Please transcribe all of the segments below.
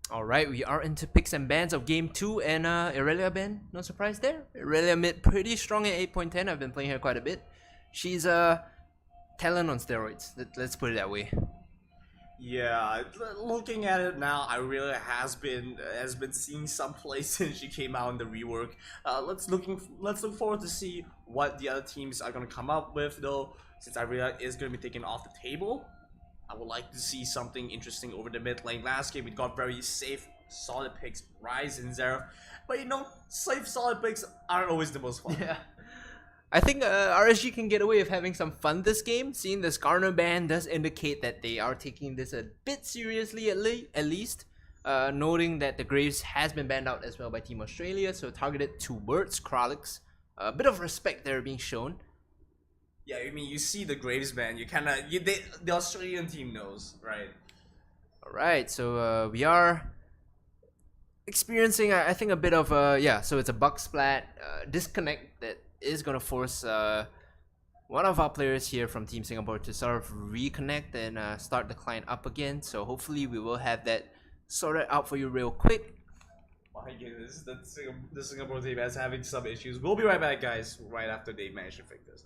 Alright, we are into picks and bans of game 2 and Irelia ban, no surprise there. Irelia mid pretty strong at 8.10, I've been playing her quite a bit. She's talent on steroids, let's put it that way. Yeah, looking at it now, I really has been seeing some play since she came out in the rework. Let's look forward to see what the other teams are gonna come up with though. Since Irelia is gonna be taken off the table, I would like to see something interesting over the mid lane. Last game we got very safe, solid picks, Ryze and Zeref, but you know, safe, solid picks aren't always the most fun. Yeah. I think RSG can get away with having some fun this game. Seeing the Skarner ban does indicate that they are taking this a bit seriously at least. Noting that the Graves has been banned out as well by Team Australia, so targeted towards Kralix. A bit of respect there being shown. Yeah, I mean, you see the Graves ban, the Australian team knows, right? Alright, so we are experiencing, I think, a bit of yeah, so it's a bug splat disconnect that is going to force one of our players here from Team Singapore to sort of reconnect and start the client up again. So hopefully we will have that sorted out for you real quick. My goodness, the Singapore team is having some issues. We'll be right back, guys, right after they manage to fix this.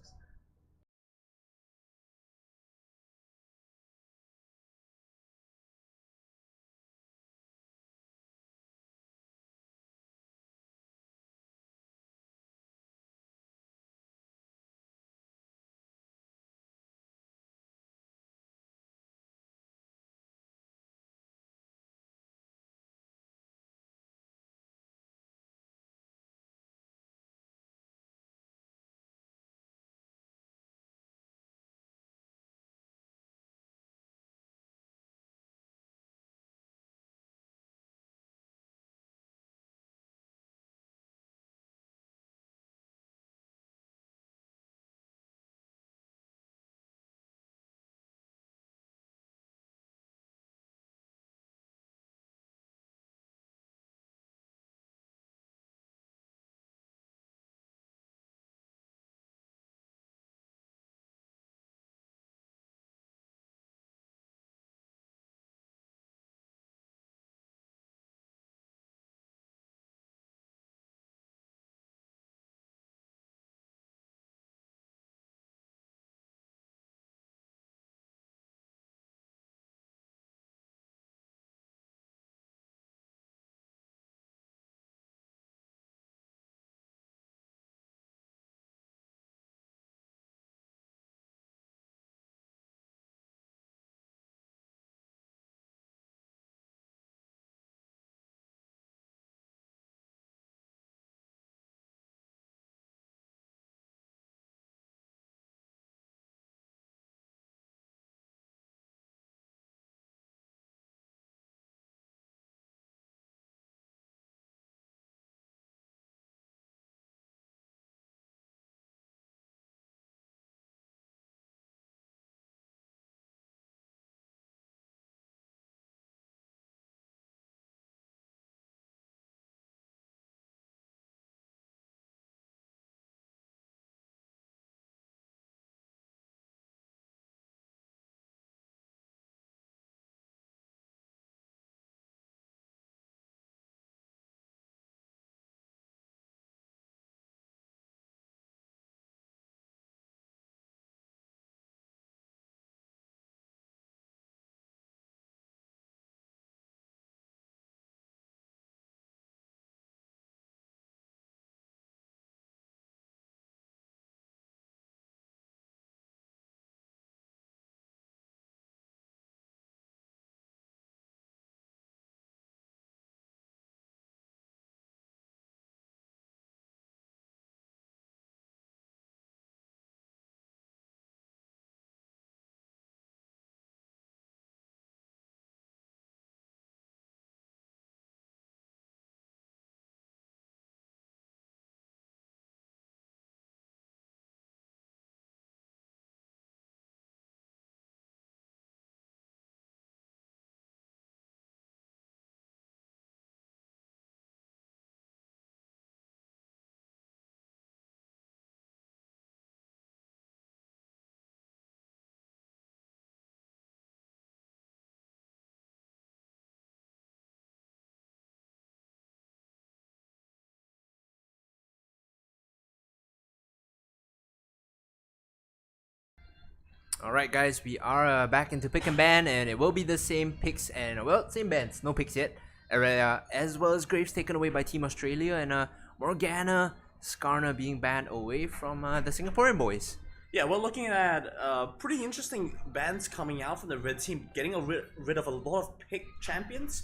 Alright guys, we are back into pick and ban, and it will be the same picks and, well, same bans, no picks yet. As well as Graves taken away by Team Australia, and Morgana, Skarner being banned away from the Singaporean boys. Yeah, we're looking at pretty interesting bans coming out from the red team, getting rid of a lot of pick champions,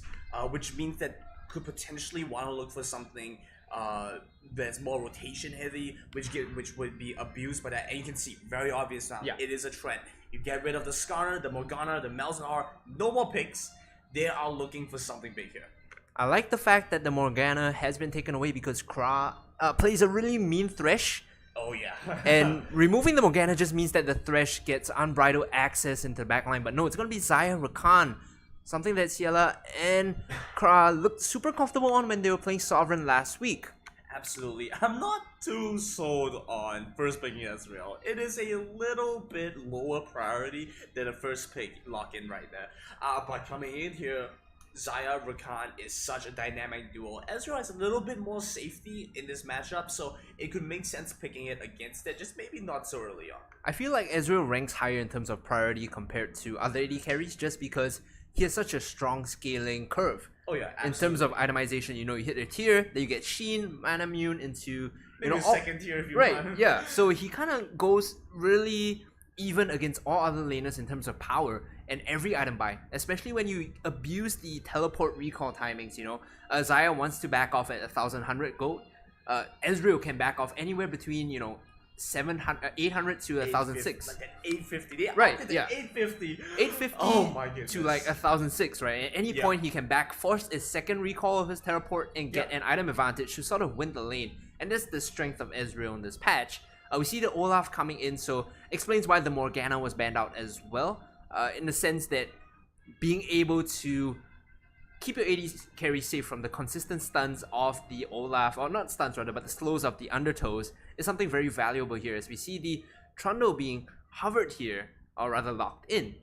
which means that could potentially want to look for something that's more rotation heavy, which would be abused by that. And you can see very obvious now. Yeah. It is a trend. You get rid of the Skarner, the Morgana, the Malzahar, no more picks. They are looking for something big here. I like the fact that the Morgana has been taken away because Kra plays a really mean Thresh. Oh yeah. And removing the Morgana just means that the Thresh gets unbridled access into the backline. But no, it's going to be Xayah Rakan. Something that Ciela and Kra looked super comfortable on when they were playing Sovereign last week. Absolutely. I'm not too sold on first picking Ezreal. It is a little bit lower priority than a first pick lock-in right there. But coming in here, Xayah Rakan is such a dynamic duo. Ezreal has a little bit more safety in this matchup, so it could make sense picking it against it, just maybe not so early on. I feel like Ezreal ranks higher in terms of priority compared to other AD carries just because he has such a strong scaling curve. Oh yeah, absolutely. In terms of itemization, you hit a tier, then you get Sheen, Mana Immune into maybe second tier if you right, want. yeah. So he kind of goes really even against all other laners in terms of power and every item buy, especially when you abuse the teleport recall timings. Xayah wants to back off at 1,100 gold. Ezreal can back off anywhere between 800 to 1,006. Like an 850. Right, yeah. 850. 850 Oh my goodness. to like 1,006, right? At any point he can force his second recall of his teleport and get an item advantage to sort of win the lane. And that's the strength of Ezreal in this patch. We see the Olaf coming in, so explains why the Morgana was banned out as well. In the sense that being able to keep your AD carry safe from the consistent stuns of the Olaf, or not stuns rather, but the slows of the Undertows is something very valuable here, as we see the Trundle being hovered here, or rather locked in.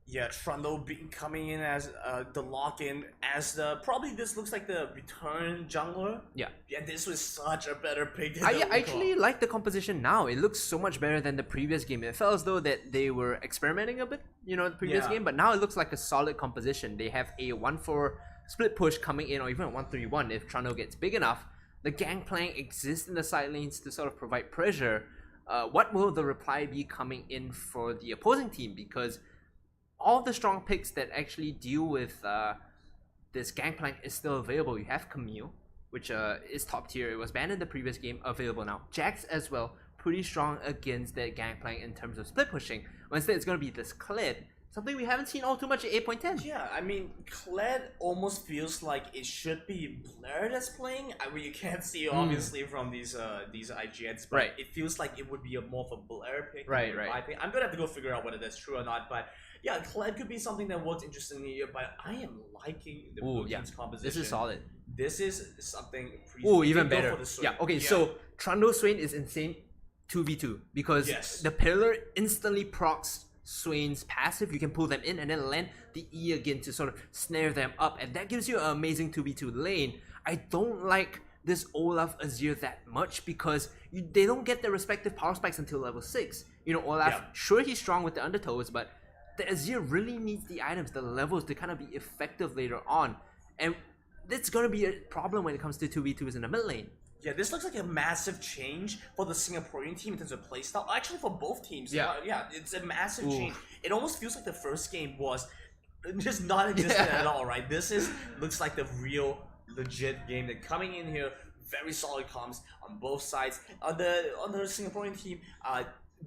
Yeah, Trundle coming in as the lock-in, as probably this looks like the return jungler. Yeah. Yeah, this was such a better pick than I actually like the composition now. It looks so much better than the previous game. It felt as though that they were experimenting a bit, the previous game, but now it looks like a solid composition. They have a 1-4 split push coming in, or even a 1-3-1 if Trundle gets big enough. The Gangplank exists in the side lanes to sort of provide pressure. What will the reply be coming in for the opposing team? Because all the strong picks that actually deal with this Gangplank is still available. You have Camille, which is top tier. It was banned in the previous game, available now. Jax as well, pretty strong against that Gangplank in terms of split pushing. But instead, it's going to be this Kled, something we haven't seen all too much at 8.10. Yeah, I mean, Kled almost feels like it should be Blair that's playing. I mean, you can't see obviously from these IGNs, but it feels like it would be more of a Blair pick. Right. I'm gonna have to go figure out whether that's true or not, but yeah, Kled could be something that works interestingly here, but I am liking the blue team's composition. This is solid. This is something even better. Yeah, okay, so Trundle Swain is insane 2v2 because the pillar instantly procs Swain's passive. You can pull them in and then land the E again to sort of snare them up, and that gives you an amazing 2v2 lane. I don't like this Olaf Azir that much because they don't get their respective power spikes until level 6. Olaf, sure he's strong with the Undertows, but the Azir really needs the items, the levels to kind of be effective later on. And that's going to be a problem when it comes to 2v2s in the mid lane. Yeah, this looks like a massive change for the Singaporean team in terms of playstyle. Actually, for both teams. Yeah, it's a massive change. It almost feels like the first game was just non-existent at all, right? This looks like the real, legit game. That coming in here, very solid comms on both sides. On the Singaporean team,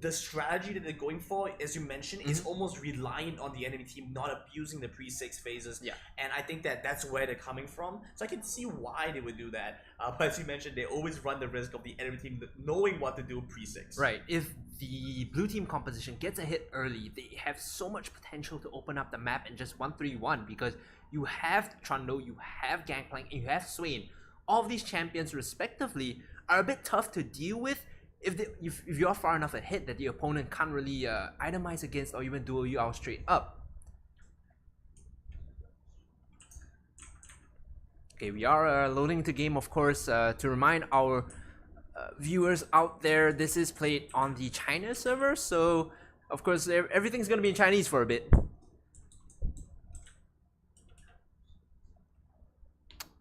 the strategy that they're going for, as you mentioned, is almost reliant on the enemy team not abusing the pre-6 phases. Yeah. And I think that's where they're coming from. So I can see why they would do that. But as you mentioned, they always run the risk of the enemy team knowing what to do pre-6. Right. If the blue team composition gets a hit early, they have so much potential to open up the map in just 1-3-1 because you have Trundle, you have Gangplank, and you have Swain. All of these champions, respectively, are a bit tough to deal with if you're far enough ahead that the opponent can't really itemize against or even duel you out straight up. Okay, we are loading into game, of course, to remind our viewers out there, this is played on the China server, so of course everything's gonna be in Chinese for a bit.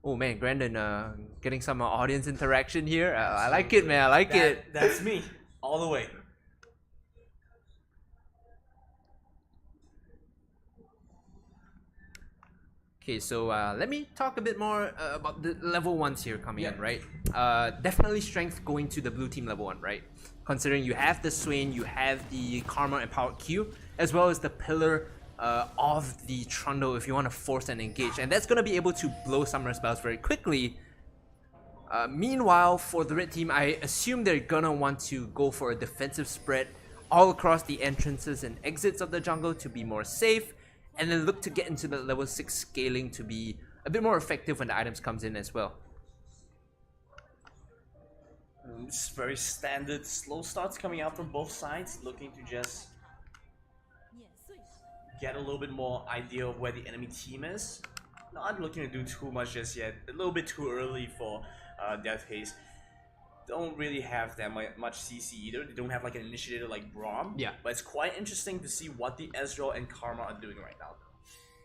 Oh man, Grandin, getting some audience interaction here. I like it, man. I like it. That's me, all the way. Okay, so let me talk a bit more about the level 1s here coming in, right? Definitely strength going to the blue team level 1, right? Considering you have the Swain, you have the Karma Empowered Q, as well as the Pillar of the Trundle if you want to force and engage. And that's going to be able to blow Summoner spells very quickly. Meanwhile, for the red team, I assume they're going to want to go for a defensive spread all across the entrances and exits of the jungle to be more safe. And then look to get into the level 6 scaling to be a bit more effective when the items comes in as well. It's very standard slow starts coming out from both sides, looking to just get a little bit more idea of where the enemy team is. Not looking to do too much just yet, a little bit too early for Death Haze. Don't really have that much CC either. They don't have like an initiator like Braum. Yeah. But it's quite interesting to see what the Ezreal and Karma are doing right now.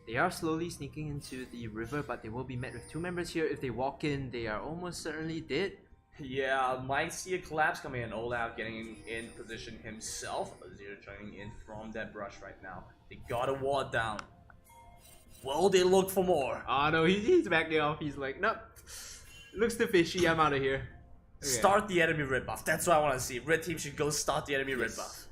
They are slowly sneaking into the river, but they will be met with 2 members here. If they walk in, they are almost certainly dead. Yeah, might see a collapse coming in. Olaf getting in position himself. Azir joining in from that brush right now. They got a ward down. Well, they look for more. Oh no, he's backing off. He's like, nope. Looks too fishy. I'm out of here. Okay. Start the enemy red buff. That's what I want to see. Red team should go start the enemy red buff.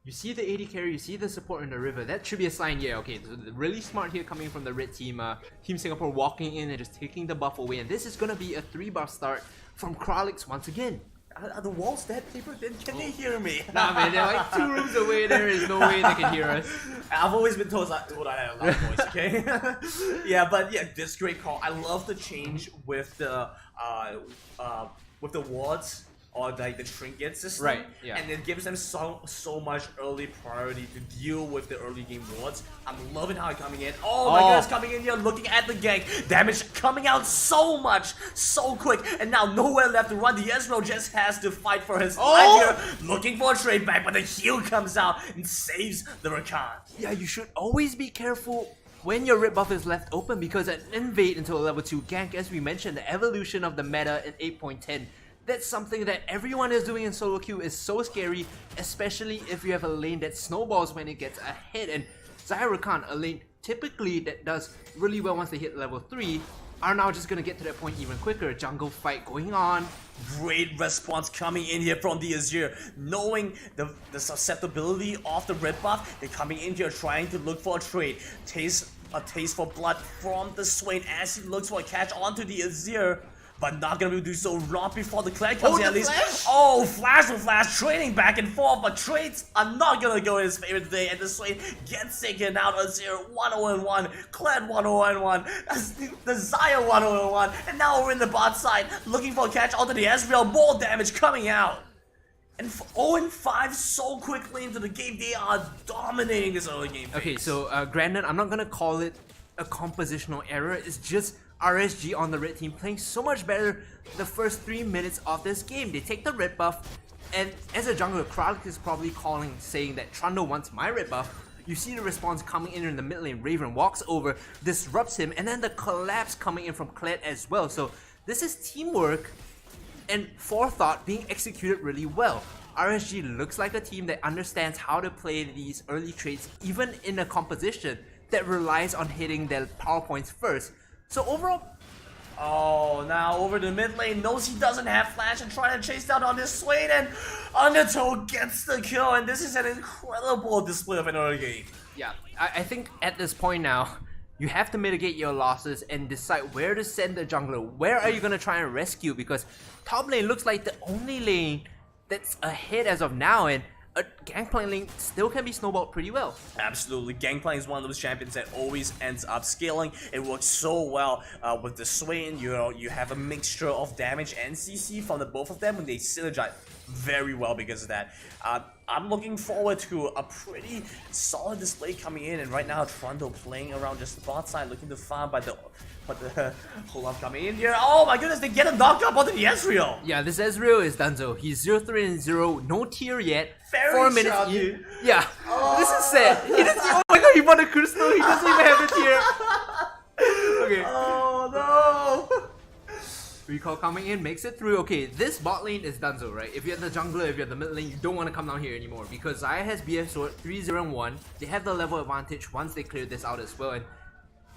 You see the AD carry, you see the support in the river. That should be a sign, yeah, okay. So really smart here coming from the red team. Team Singapore walking in and just taking the buff away. And this is going to be a 3-buff start from Kralix once again. Are the walls that paper thin? Can they hear me? Nah man, they're like 2 rooms away. There is no way they can hear us. I've always been told I had a loud voice, okay? Yeah, but yeah, this great call. I love the change with the wards or like the trinket system. Right, yeah. And it gives them so much early priority to deal with the early game wards. I'm loving how it's coming in. Oh my goodness, coming in here, looking at the gank. Damage coming out so much, so quick. And now nowhere left to run. The Ezreal just has to fight for his life here. Looking for a trade back, but the heal comes out and saves the Rakan. Yeah, you should always be careful when your red buff is left open, because an invade into a level 2 gank, as we mentioned, the evolution of the meta in 8.10, that's something that everyone is doing in solo queue is so scary, especially if you have a lane that snowballs when it gets ahead. And Zyra Khan, a lane typically that does really well once they hit level 3, are now just gonna get to that point even quicker. Jungle fight going on. Great response coming in here from the Azir. Knowing the susceptibility of the red buff, they're coming in here trying to look for a trade. A taste for blood from the Swain as he looks for a catch onto the Azir. But not gonna be able to do so not before the Clad comes in at least. Flash? Oh, Flash with Flash, trading back and forth, but trades are not gonna go in his favor today, and the Swain gets taken out. Azir 1-0-1, Clad 1-0-1, the Xayah 1-0-1, and now we're in the bot side, looking for a catch onto the Ezreal, more damage coming out. And 0-5 so quickly into the game, they are dominating this early game phase. Okay, so granted, I'm not gonna call it a compositional error, it's just RSG on the red team playing so much better the first 3 minutes of this game. They take the red buff, and as a jungler, Kralix is probably saying that Trundle wants my red buff. You see the response coming in the mid lane. Raven walks over, disrupts him, and then the collapse coming in from Kled as well. So this is teamwork and forethought being executed really well. RSG looks like a team that understands how to play these early trades, even in a composition that relies on hitting their power points first. So overall, oh, now over the mid lane, knows he doesn't have flash and trying to chase down on this Swain, and Undertow gets the kill, and this is an incredible display of an early game. yeah, I think at this point now, you have to mitigate your losses and decide where to send the jungler. Where are you going to try and rescue? Because top lane looks like the only lane that's ahead as of now, and a Gangplank lane still can be snowballed pretty well. Absolutely, Gangplank is one of those champions that always ends up scaling. It works so well with the Swain. You have a mixture of damage and CC from the both of them, and they synergize very well because of that. I'm looking forward to a pretty solid display coming in, and right now Trundle playing around just the bot side, looking to farm, but But the Olaf coming in here. Oh my goodness, they get a knockup onto the Ezreal. Yeah, this Ezreal is donezo. He's 0-3 and 0, no tier yet. Very 4 minutes sharp, in. dude. Yeah, this is sad. He doesn't. Oh my god, he bought a crystal. He doesn't even have a tier. Okay. Oh no. Recall coming in, makes it through. Okay, this bot lane is donezo, right? If you're the jungler, if you're the mid lane, you don't want to come down here anymore because Xayah has BF Sword 3-0-1. They have the level advantage once they clear this out as well. And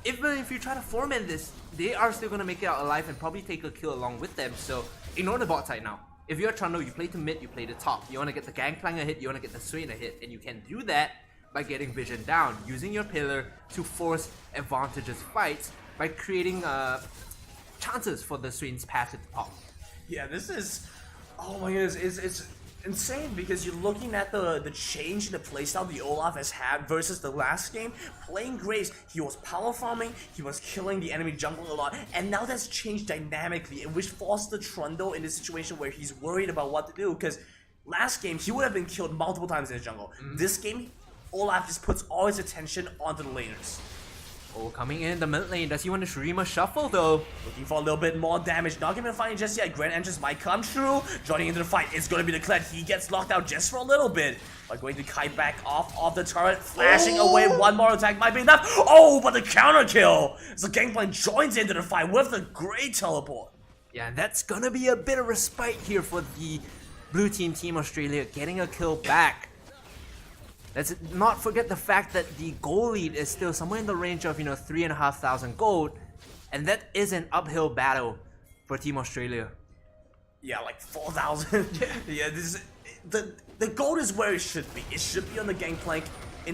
even if you try to format this, they are still going to make it out alive and probably take a kill along with them. So ignore the bot side now. If you're Trundle, you play to mid, you play to top. You want to get the Gangplank a hit, you want to get the Swain a hit. And you can do that by getting vision down, using your pillar to force advantageous fights by creating chances for the Swain's path to the top. Yeah, this is, oh my goodness, it's insane because you're looking at the change in the playstyle the Olaf has had versus the last game. Playing Graves, he was power farming, he was killing the enemy jungle a lot, and now that's changed dynamically, which forced the Trundle in a situation where he's worried about what to do, because last game he would have been killed multiple times in his jungle. This game, Olaf just puts all his attention onto the laners. Oh, coming in the mid lane, does he want to Shurima shuffle though? Looking for a little bit more damage, not gonna find it just yet. Grand entrance might come true. Joining into the fight, it's gonna be declared. He gets locked out just for a little bit. But going to kite back off of the turret, flashing away. One more attack might be enough. Oh, but the counter kill! So Gangplank joins into the fight with a great teleport. Yeah, and that's gonna be a bit of respite here for the blue team, Team Australia, getting a kill back. Let's not forget the fact that the goal lead is still somewhere in the range of 3,500 gold, and that is an uphill battle for Team Australia. Yeah, like 4,000. Yeah, this is, the gold is where it should be. It should be on the Gangplank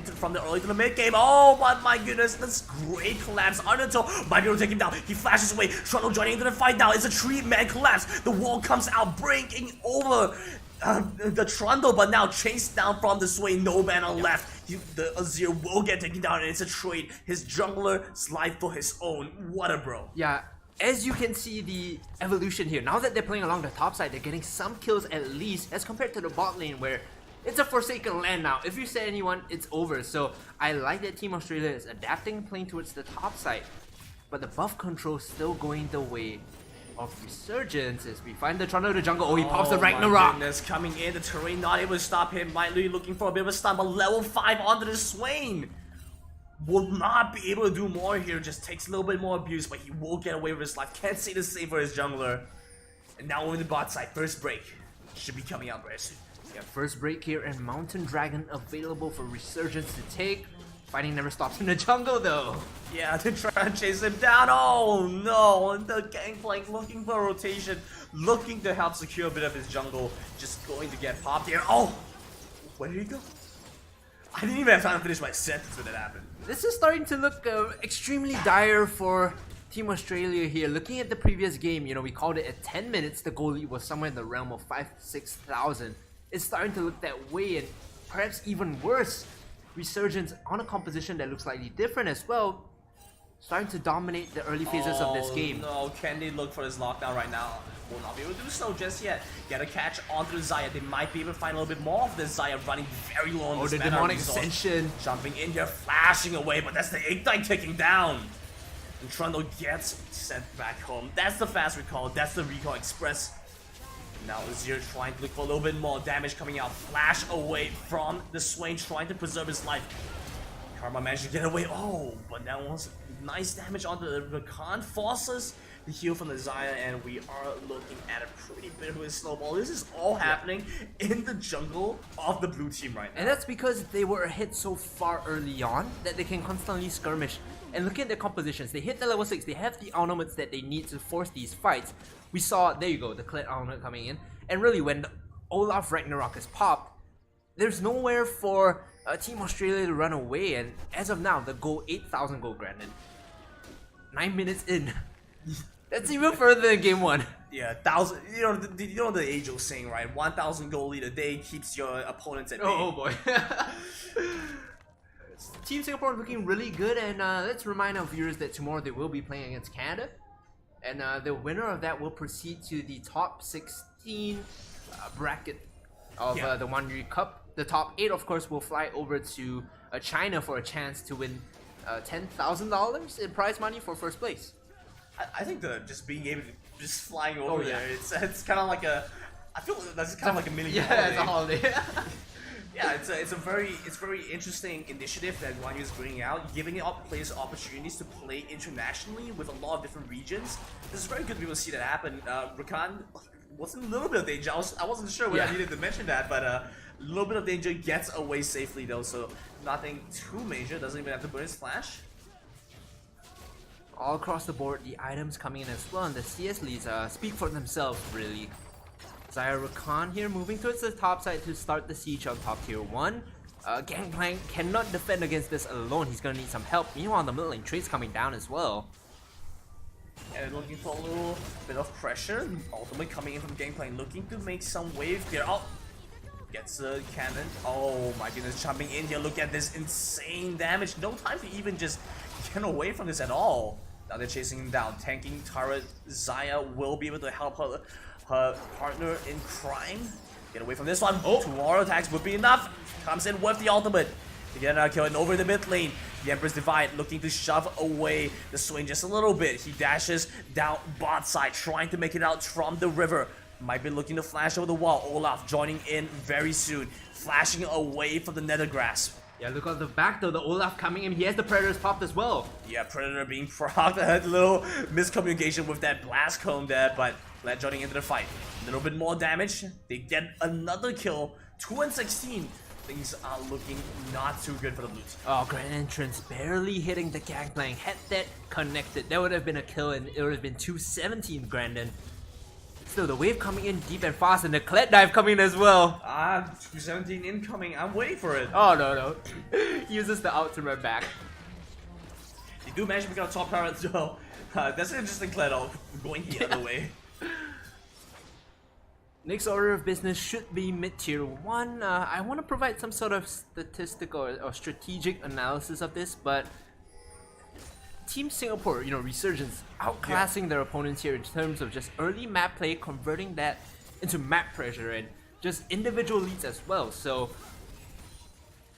from the early to the mid game. Oh my goodness, this great collapse. Undertow might be able to take him down. He flashes away. Trundle joining into the fight now. It's a 3-man collapse. The wall comes out, breaking over the Trundle, but now chased down from the Swain. No mana left. The Azir will get taken down, and it's a trade. His jungler's life for his own. What a bro. Yeah, as you can see the evolution here. Now that they're playing along the top side, they're getting some kills at least, as compared to the bot lane where it's a forsaken land now. If you set anyone, it's over. So I like that Team Australia is adapting and playing towards the top side. But the buff control still going the way of Resurgence as we find the Trundle to jungle. Oh, he pops the Ragnarok. My goodness, coming in, the terrain not able to stop him. Miley looking for a bit of a stun, but level 5 onto the Swain. Will not be able to do more here, just takes a little bit more abuse, but he will get away with his life. Can't say the same for his jungler. And now we're in the bot side, first break. Should be coming out very soon. Yeah, first break here and Mountain Dragon available for Resurgence to take. Fighting never stops in the jungle though. Yeah, they're trying to chase him down. Oh no, and the Gangplank looking for a rotation, looking to help secure a bit of his jungle. Just going to get popped here. Oh, where did he go? I didn't even have time to finish my sentence when it happened. This is starting to look extremely dire for Team Australia here. Looking at the previous game, we called it at 10 minutes. The goal lead was somewhere in the realm of 5,000-6,000. It's starting to look that way, and perhaps even worse. Resurgence on a composition that looks slightly different as well, starting to dominate the early phases of this game. No, can they look for this lockdown right now? Will not be able to do so just yet. Get a catch onto the Xayah. They might be able to find a little bit more of this Xayah running very low on this the mana demonic resource. ascension. Jumping in here, flashing away, but that's the Ignite taking down. And Trundle gets sent back home. That's the fast recall. That's the recall express. Now Azir trying to look for a little bit more damage coming out. Flash away from the Swain, trying to preserve his life. Karma managed to get away. Oh, but that was nice damage onto the Khan. Forces the heal from the Xayah, and we are looking at a pretty bit of a snowball. This is all happening in the jungle of the blue team right now. And that's because they were hit so far early on that they can constantly skirmish. And look at their compositions. They hit the level 6. They have the ornaments that they need to force these fights. We saw, there you go, the Kled ornament coming in. And really, when the Olaf Ragnarok is popped, there's nowhere for Team Australia to run away. And as of now, the goal, 8,000 gold granted. 9 minutes in. That's even further than game 1. Yeah, 1,000. You know the age old saying, right? 1,000 gold lead a day keeps your opponents at bay. Oh boy. Team Singapore looking really good, and let's remind our viewers that tomorrow they will be playing against Canada, and the winner of that will proceed to the top 16 bracket of the wanyoo Cup. The top 8, of course, will fly over to China for a chance to win $10,000 in prize money for first place. I think just being able to just flying over yeah. there, it's kind of like a. I feel that's kind of like a mini Yeah, holiday. it's a holiday. Yeah, it's very interesting initiative that wanyoo is bringing out, giving players opportunities to play internationally with a lot of different regions. This is very good to be able to see that happen. Rakan was in a little bit of danger. I wasn't sure whether I needed to mention that, but a little bit of danger, gets away safely though, so nothing too major. Doesn't even have to burn his flash. All across the board, the items coming in as well, and the CS leads speak for themselves, really. Xayah Rakan here moving towards the top side to start the siege on top tier 1. Gangplank cannot defend against this alone, he's gonna need some help. Meanwhile, the middle lane trade's coming down as well. And looking for a little bit of pressure. Ultimately coming in from Gangplank, looking to make some wave here. Oh! Gets a cannon. Oh my goodness, jumping in here. Look at this insane damage. No time to even just get away from this at all. Now they're chasing him down. Tanking turret. Xayah will be able to help her partner in crime. Get away from this one. Oh, 2 auto attacks would be enough. Comes in with the ultimate to get another kill, and over the mid lane, the Emperor's Divide looking to shove away the Swain just a little bit. He dashes down bot side, trying to make it out from the river. Might be looking to flash over the wall. Olaf joining in very soon, flashing away from the Nether Grasp. Yeah, look at the back though, the Olaf coming in, he has the Predators popped as well. Yeah, Predator being propped. A little miscommunication with that blast cone there, but Glad joining into the fight. A little bit more damage. They get another kill. 2 and 16. Things are looking not too good for the Blues. Oh, Grand Entrance barely hitting the Gangplank. Had that connected, that would have been a kill, and it would have been 217 Grandin. Still, the wave coming in deep and fast, and the Kled dive coming in as well. 217 incoming. I'm waiting for it. Oh, no. Uses the ultimate back. They do manage to become top power as well. That's an interesting Kled going the other way. Next order of business should be mid-tier 1. I want to provide some sort of statistical or strategic analysis of this, but Team Singapore, Resurgence, outclassing their opponents here in terms of just early map play, converting that into map pressure and just individual leads as well. So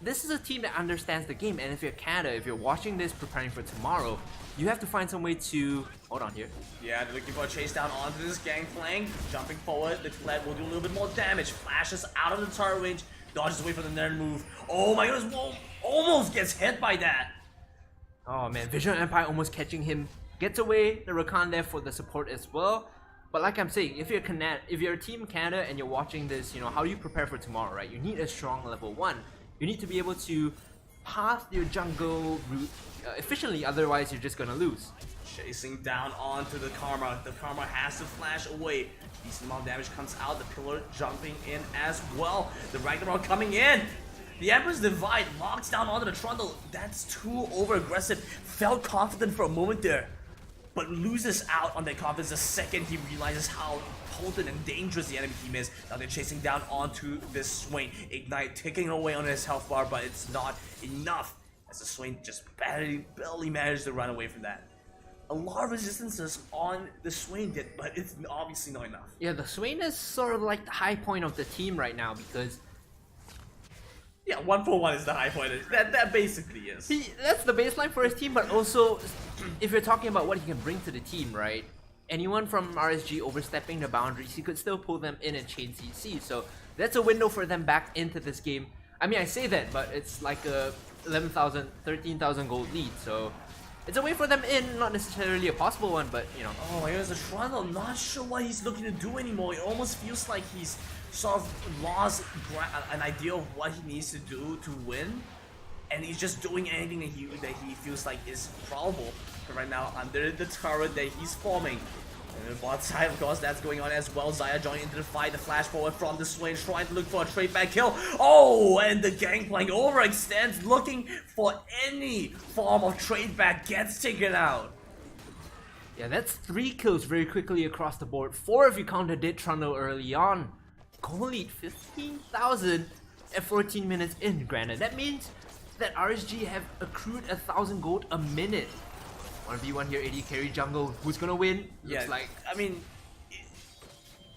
this is a team that understands the game, and if you're Canada, if you're watching this preparing for tomorrow, you have to find some way to... Hold on here. Yeah, they're looking for a chase down onto this Gangplank. Jumping forward, the Kled will do a little bit more damage. Flashes out of the turret range, dodges away from the Nether move. Oh my goodness, whoa, almost gets hit by that. Oh man, Vision Empire almost catching him. Gets away, the Rakan there for the support as well. But like I'm saying, if you're Team Canada and you're watching this, how do you prepare for tomorrow, right? You need a strong level 1. You need to be able to path your jungle route efficiently, otherwise you're just gonna lose. Chasing down onto the Karma. The Karma has to flash away. Decent amount of damage comes out. The Pillar jumping in as well. The Ragnarok coming in. The Emperor's Divide locks down onto the Trundle. That's too over aggressive. Felt confident for a moment there, but loses out on that confidence the second he realizes how potent and dangerous the enemy team is. Now they're chasing down onto this Swain. Ignite ticking away on his health bar, but it's not enough as the Swain just barely managed to run away from that. A lot of resistances on the Swain, but it's obviously not enough. Yeah, the Swain is sort of like the high point of the team right now because... Yeah, 1-for-1 is the high point. That basically is. That's the baseline for his team, but also, if you're talking about what he can bring to the team, right? Anyone from RSG overstepping the boundaries, he could still pull them in and chain CC. So that's a window for them back into this game. I mean, I say that, but it's like a 11,000, 13,000 gold lead. So it's a way for them in, not necessarily a possible one, but Oh my goodness, the Trundle, I'm not sure what he's looking to do anymore. It almost feels like he's sort of lost an idea of what he needs to do to win, and he's just doing anything that he feels like is probable. But right now, under the turret that he's forming, and the bot side, of course, that's going on as well. Xayah joining into the fight, the flash forward from the Swain, trying to look for a trade back kill. Oh, and the Gangplank overextends, looking for any form of trade back, gets taken out. Yeah, that's 3 kills very quickly across the board. 4 if you count the dead Trundle early on. Goal lead 15,000 at 14 minutes in, granted. That means that RSG have accrued 1,000 gold a minute. 1v1 here, AD carry jungle. Who's gonna win? Yeah, Looks like... I mean,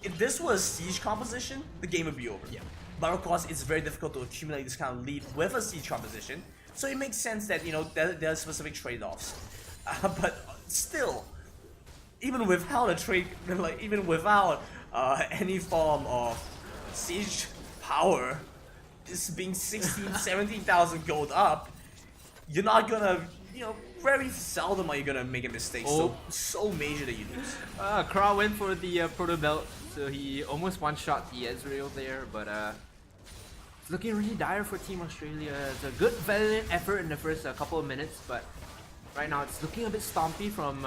if this was Siege composition, the game would be over. Yeah. But of course, it's very difficult to accumulate this kind of lead with a Siege composition. So it makes sense that, there are specific trade-offs. But still, even without a trade, like even without any form of siege power, just being 16, 17,000 gold up, you're not gonna, very seldom are you gonna make a mistake so major that you lose. Kra went for the proto belt, so he almost one-shot the Ezreal there, but it's looking really dire for Team Australia. It's a good valiant effort in the first couple of minutes, but right now it's looking a bit stompy from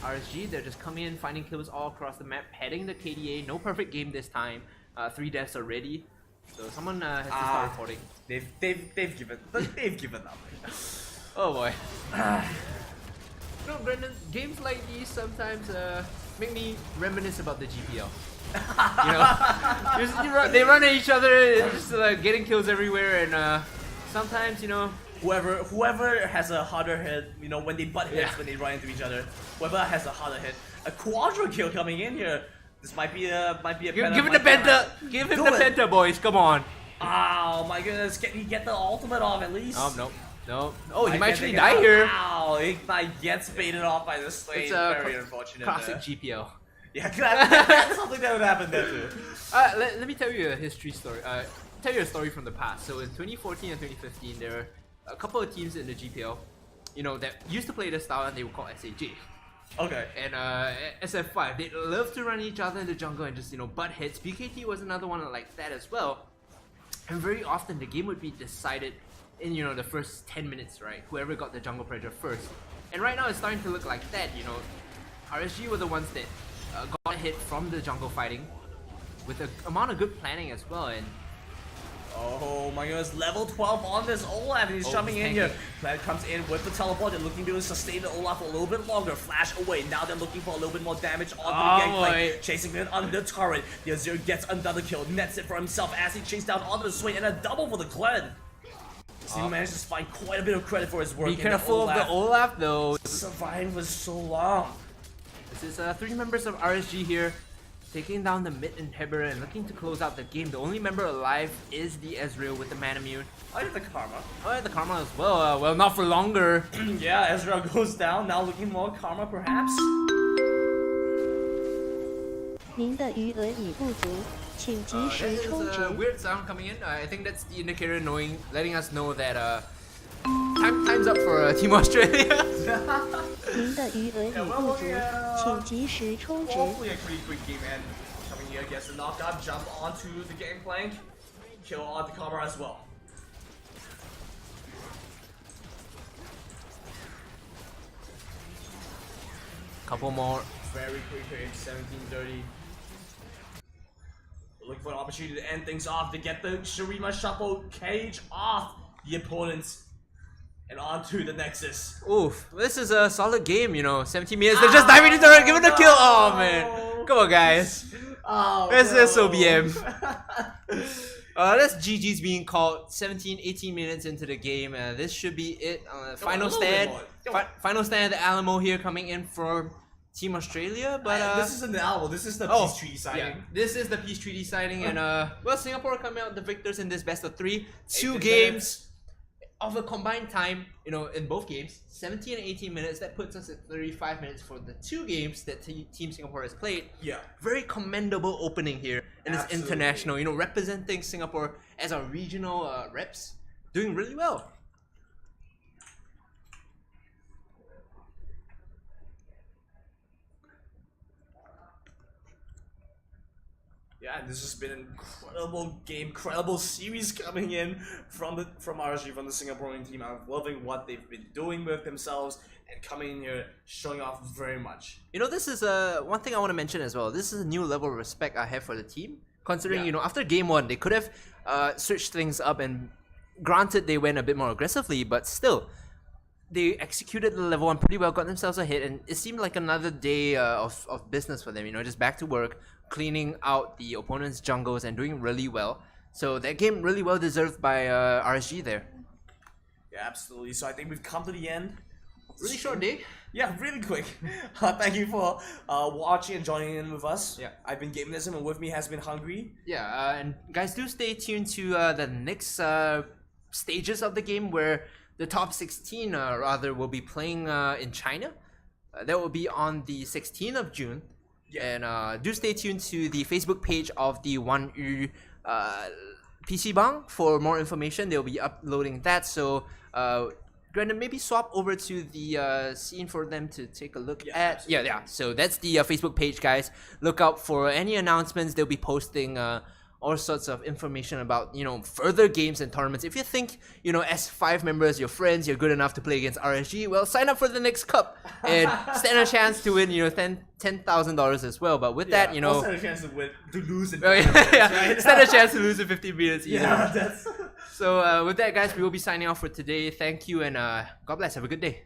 RSG. They're just coming in, finding kills all across the map, heading the KDA. No perfect game this time. 3 deaths already, so someone has to start reporting. They've given up. Oh boy. Brendan, games like these sometimes make me reminisce about the GPL. They run at each other, just getting kills everywhere, and sometimes Whoever has a harder hit, when they butt heads, when they run into each other, whoever has a harder hit, a quadra kill coming in here. This might be a give him the penta, give him the penta, boys. Come on. Oh my goodness, can he get the ultimate off at least? No. Oh, he might actually die here. Wow, Ignite gets baited off by the Slade. Very unfortunate. Classic GPL. Yeah, that's something that would happen there too. Let me tell you a history story. Tell you a story from the past. So in 2014 and 2015, there were a couple of teams in the GPL, that used to play the style, and they were called SAJ. Okay. And SF5, they love to run each other in the jungle and just butt hits. BKT was another one like that as well. And very often the game would be decided in the first 10 minutes, right? Whoever got the jungle pressure first. And right now it's starting to look like that. RSG were the ones that got a hit from the jungle fighting with an amount of good planning as well. And oh my goodness, level 12 on this Olaf, and he's jumping in here. Plant comes in with the teleport. They're looking to sustain the Olaf for a little bit longer. Flash away. Now they're looking for a little bit more damage onto the gangplank. Chasing it under the turret. The Azir gets another kill. Nets it for himself as he chases down onto the swing, and a double for the Glen. He managed to find quite a bit of credit for his work. Be careful of the Olaf though. Surviving for so long. This is 3 members of RSG here, taking down the mid inhibitor and looking to close out the game. The only member alive is the Ezreal with the Manamune. I have the Karma. Oh, yeah, the Karma as well. Well, not for longer. Yeah, Ezreal goes down. Now looking more Karma, perhaps. 您的余额已不足，请及时充值。 There's a weird sound coming in. I think that's the indicator letting us know that time's up for Team Australia. 您的余额已不足，请及时充值。 Hopefully a pretty quick game end. Coming here, gets the knockout, jump onto the gangplank, kill on the Karma as well. Couple more. Very quick hit, 17:30. Looking for an opportunity to end things off, to get the Shurima Shuffle cage off the opponents and onto the Nexus. Oof, this is a solid game, 17 minutes. They're just diving into it, giving the kill. Oh man, come on guys. Oh, This is no. SOBM. That's GG's being called. 17, 18 minutes into the game. This should be it. Final stand. Final stand at the Alamo here, coming in for Team Australia, but this isn't the Alamo, this is the Peace Treaty signing. Yeah, this is the Peace Treaty signing, and well, Singapore coming out the victors in this best of 3. 2 games of a combined time, in both games, 17 and 18 minutes. That puts us at 35 minutes for the 2 games that Team Singapore has played. Yeah. Very commendable opening here, and it's international. Representing Singapore as our regional reps, doing really well. Yeah, this has been an incredible game, incredible series coming in from RSG, from the Singaporean team. I'm loving what they've been doing with themselves and coming in here, showing off very much. This is one thing I want to mention as well. This is a new level of respect I have for the team. Considering, after game 1, they could have switched things up, and granted they went a bit more aggressively, but still, they executed the level 1 pretty well, got themselves a hit, and it seemed like another day of business for them, just back to work, cleaning out the opponent's jungles and doing really well. So that game really well deserved by RSG there. Yeah, absolutely. So I think we've come to the end. Really short day. Yeah, really quick. Thank you for watching and joining in with us. Yeah. I've been Gamenism, and with me has been Hungry. Yeah, and guys, do stay tuned to the next stages of the game, where the top 16 rather will be playing in China. That will be on the 16th of June. Yeah. And do stay tuned to the Facebook page of the wanyoo PC Bang for more information. They'll be uploading that. So, Brandon, maybe swap over to the scene for them to take a look at. Absolutely. Yeah. So that's the Facebook page, guys. Look out for any announcements. They'll be posting all sorts of information about, further games and tournaments. If you think, S5 members, your friends, you're good enough to play against RSG, well, sign up for the next cup and stand a chance to win, $10,000 as well. But with that, also stand a chance to lose in right? Stand a chance to lose in 15 minutes either. Yeah, that's... So with that, guys, we will be signing off for today. Thank you, and God bless. Have a good day.